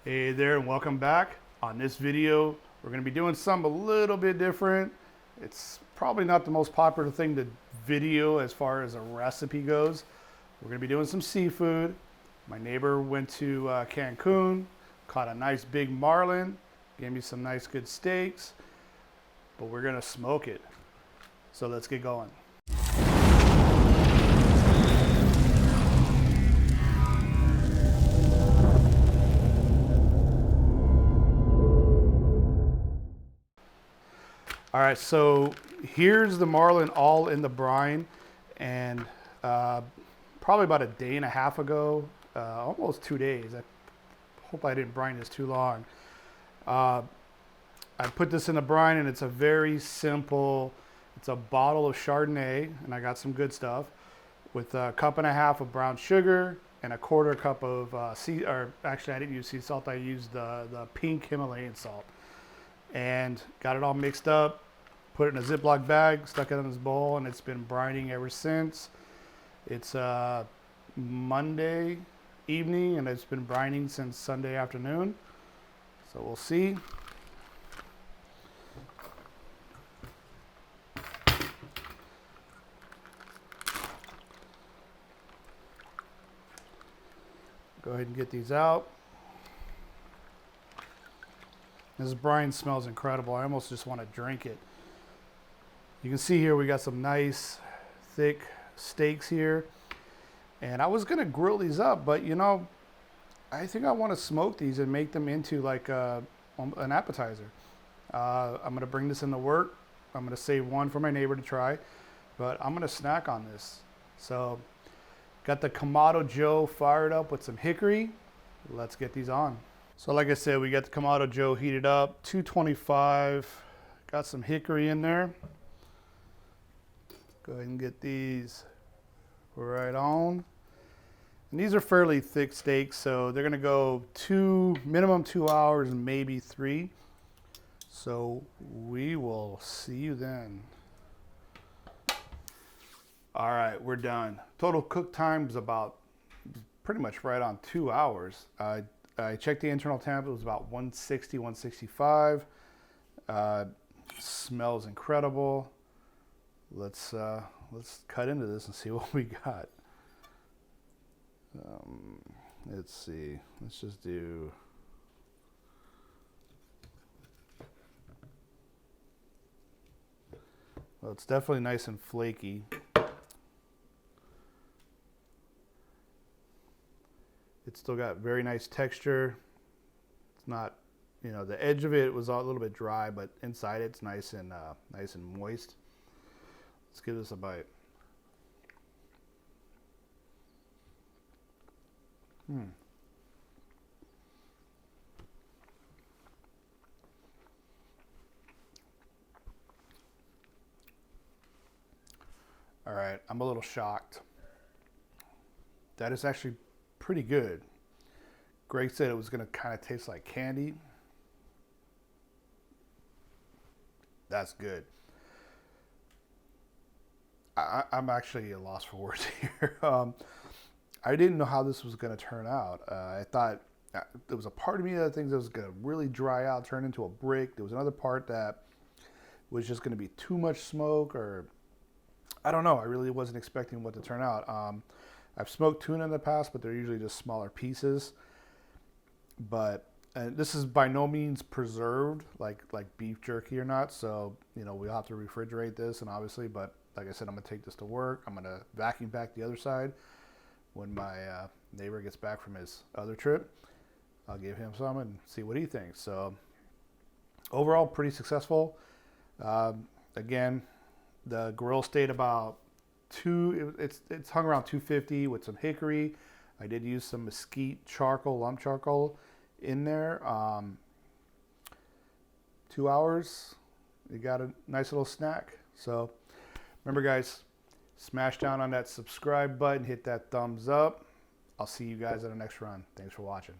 Hey there and welcome back. On this video, we're going to be doing something a little bit different. It's probably not the most popular thing to video as far as a recipe goes. We're going to be doing some seafood. My neighbor went to Cancun, caught a nice big marlin, gave me some nice good steaks, but we're going to smoke it. So let's get going. All right, so here's the marlin all in the brine, and probably about a day and a half ago, almost 2 days. I hope I didn't brine this too long. I put this in the brine, and it's a very simple. It's a bottle of Chardonnay, and I got some good stuff with a cup and a half of brown sugar and a quarter cup of actually I didn't use sea salt. I used the pink Himalayan salt, and got it all mixed up. Put it in a Ziploc bag, stuck it in this bowl, and it's been brining ever since. It's Monday evening, and it's been brining since Sunday afternoon. So we'll see. Go ahead and get these out. This brine smells incredible. I almost just want to drink it. You can see here we got some nice thick steaks here, and I was gonna grill these up, but you know, I think I want to smoke these and make them into like an appetizer. I'm gonna bring this into work. I'm gonna save one for my neighbor to try, but I'm gonna snack on this. So got the Kamado Joe fired up with some hickory. Let's get these on. So like I said, we got the Kamado Joe heated up, 225. Got some hickory in there. Go ahead and get these right on. And these are fairly thick steaks, so they're gonna go minimum 2 hours, maybe 3. So we will see you then. All right, we're done. Total cook time is about pretty much right on 2 hours. I checked the internal temp, it was about 160, 165. Smells incredible. Let's cut into this and see what we got. Let's see. Let's just do. Well, it's definitely nice and flaky. It's still got very nice texture. It's not, you know, the edge of it was a little bit dry, but inside it's nice and moist. Let's give this a bite. All right, I'm a little shocked. That is actually pretty good. Greg said it was going to kind of taste like candy. That's good. I'm actually at a loss for words here. I didn't know how this was going to turn out. I thought there was a part of me that thinks it was going to really dry out, turn into a brick. There was another part that was just going to be too much smoke, or I don't know. I really wasn't expecting what to turn out. I've smoked tuna in the past, but they're usually just smaller pieces. But this is by no means preserved like beef jerky or not. So, you know, we'll have to refrigerate this, and obviously, but like I said, I'm gonna take this to work. I'm gonna vacuum pack the other side. When my neighbor gets back from his other trip, I'll give him some and see what he thinks. So overall, pretty successful. Again, the grill stayed about it's hung around 250 with some hickory. I did use some mesquite charcoal, lump charcoal in there. 2 hours, you got a nice little snack. So remember, guys, smash down on that subscribe button, hit that thumbs up. I'll see you guys at the next run. Thanks for watching.